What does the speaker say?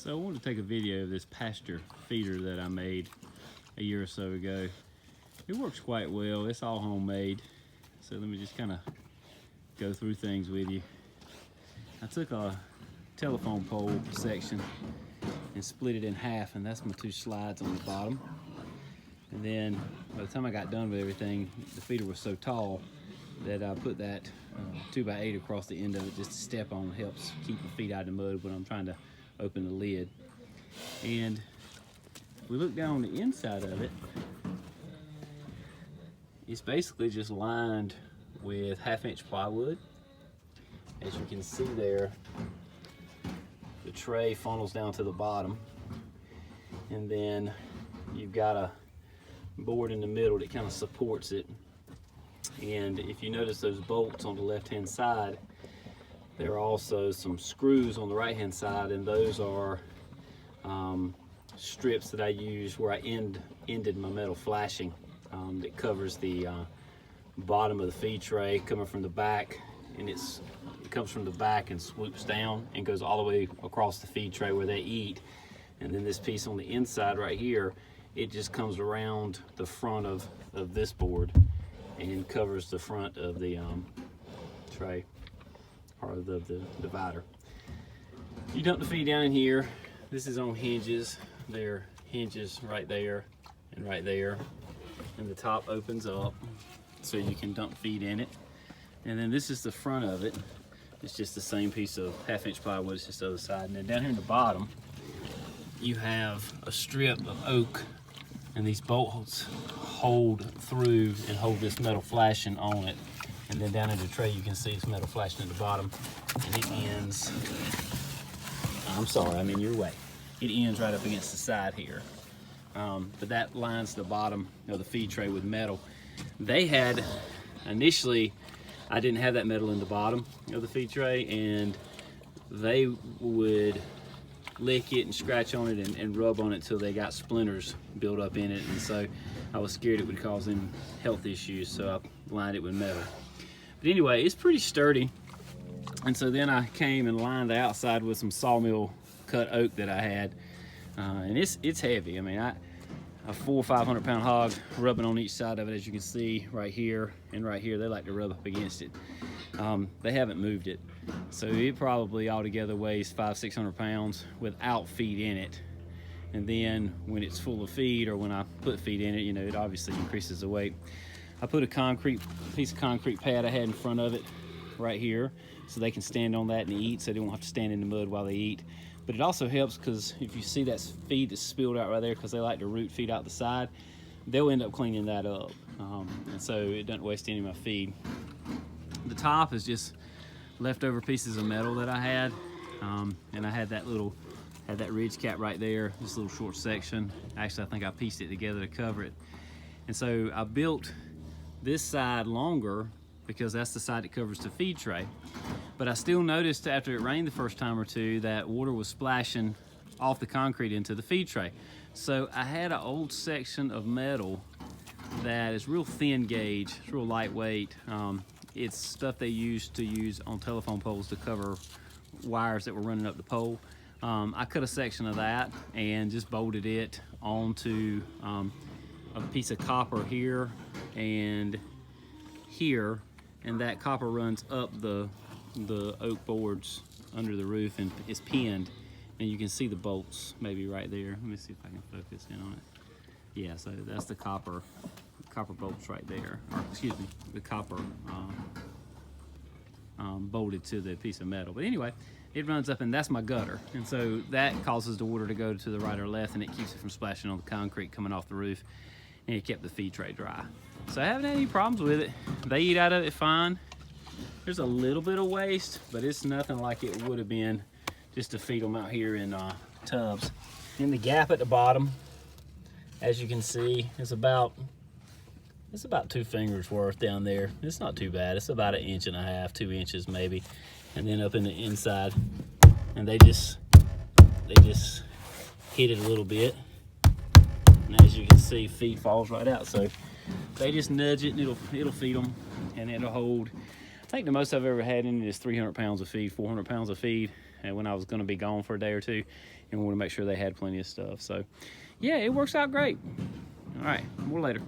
So I wanted to take a video of this Pasture feeder that I made a year or so ago. It works quite well. It's all homemade. So let me just kind of go through things with you. I took a telephone pole section and split it in half, and that's my two slides on the bottom. And then by the time I got done with everything, the feeder was so tall that I put that 2x8 across the end of it just to step on. It helps keep my feet out of the mud when I'm trying to open the lid. And if we look down on the inside of it, it's basically just lined with 1/2-inch plywood. As you can see there, the tray funnels down to the bottom, and then you've got a board in the middle that kind of supports it. And if you notice those bolts on the left hand side, there are also some screws on the right hand side, and those are strips that I use where I ended my metal flashing that covers the bottom of the feed tray coming from the back, and it comes from the back and swoops down and goes all the way across the feed tray where they eat. And then this piece on the inside right here, it just comes around the front of this board and covers the front of the tray, or the divider. You dump the feed down in here. This is on hinges. There are hinges right there and right there, and the top opens up so you can dump feed in it. And then this is the front of it. It's just the same piece of 1/2-inch plywood. It's just the other side. And then down here in the bottom, you have a strip of oak, and these bolts hold through and hold this metal flashing on it. And then down in the tray, you can see it's metal flashing at the bottom, and it ends, I'm sorry, I'm in your way. It ends right up against the side here. But that lines the bottom of the feed tray with metal. They had, initially, I didn't have that metal in the bottom of the feed tray, and they would lick it and scratch on it and rub on it till they got splinters built up in it. And so I was scared it would cause them health issues, so I lined it with metal. But anyway, it's pretty sturdy. And so then I came and lined the outside with some sawmill cut oak that I had. And it's heavy. I mean, a 400 or 500 pound hog rubbing on each side of it, as you can see right here and right here, they like to rub up against it. They haven't moved it. So it probably altogether weighs 500-600 pounds without feed in it. And then when it's full of feed, or when I put feed in it, you know, it obviously increases the weight. I put a piece of concrete pad I had in front of it right here, so they can stand on that and eat, so they won't have to stand in the mud while they eat. But it also helps because if you see that feed that's spilled out right there, because they like to root feed out the side, they'll end up cleaning that up. And so it doesn't waste any of my feed. The top is just leftover pieces of metal that I had. And I had that ridge cap right there, this little short section. Actually, I think I pieced it together to cover it. And so I built this side longer because that's the side that covers the feed tray. But I still noticed after it rained the first time or two that water was splashing off the concrete into the feed tray. So I had an old section of metal that is real thin gauge, it's real lightweight. It's stuff they used to use on telephone poles to cover wires that were running up the pole. I cut a section of that and just bolted it onto a piece of copper here and here, and that copper runs up the oak boards under the roof and is pinned, and you can see the bolts maybe right there. Let me see if I can focus in on it. Yeah, so that's the copper bolts right there, or excuse me, the copper bolted to the piece of metal. But anyway, it runs up, and that's my gutter, and so that causes the water to go to the right or left, and it keeps it from splashing on the concrete coming off the roof, and it kept the feed tray dry. So I haven't had any problems with it. They eat out of it fine. There's a little bit of waste, but it's nothing like it would have been just to feed them out here in tubs. In the gap at the bottom, as you can see, it's about 2 fingers worth down there. It's not too bad. It's about 1.5 inches, 2 inches maybe. And then up in the inside, and they just hit it a little bit. And as you can see, feed falls right out. So they just nudge it, and it'll feed them, and it'll hold. I think the most I've ever had in it is 300 pounds of feed, 400 pounds of feed. when I was going to be gone for a day or two, and we want to make sure they had plenty of stuff. So, yeah, it works out great. All right, more later.